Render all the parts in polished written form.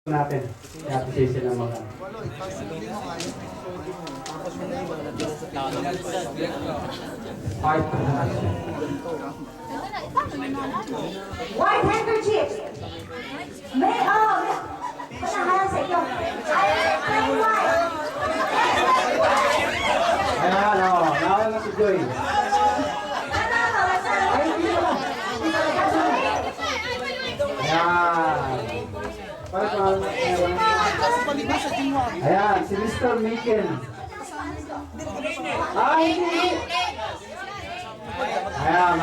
natin. I-appreciation ng mga. White handkerchief. May, panahalan sa iyo. Plain white. Ayan, nawala na si Joy. Ay, hindi naman. Ayan. Para sa ayan, si Mr. Miken. Ay, hindi. Ayan,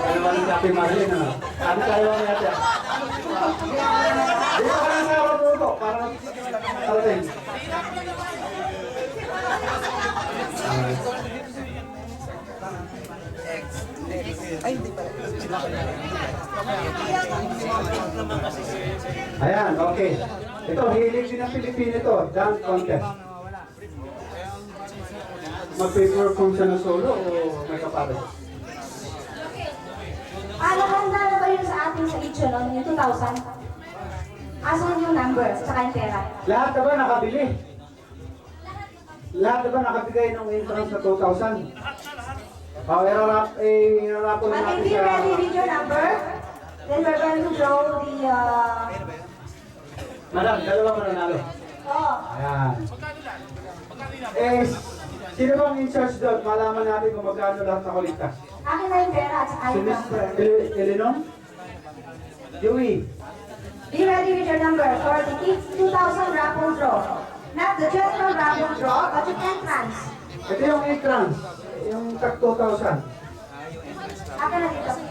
ano ba ng Happy Marlin, ano? Sabi tayo ang natin. Dito ka lang sa ako para parating. Ay, hindi pa. Ayan, okay. Ito, hilig din ng Pilipino ito. Dance contest. Mag-perform siya ng solo o may kapatid? Ano handa na ba yun sa ating sa Itcho noon, yung 2,000? Asan yung number, saka yung pera? Lahat na ba nakabili? Lahat na ba nakabigay ng entrance na 2,000? Irarap po na And natin if you're ready sa... with your number, then we're going to draw the, Madam, dalawa mananalo. Ayan. Sino bang in charge doon? Malaman natin kung magkano lahat na kulitas. akin na yung pera at saka Si yung Miss number. Eleanor? Joey? Be ready with your number for the 2,000 raffle draw. Not the general raffle draw, but the entrance. Ito yung entrance. Yung tag 2,000. Akin na dito.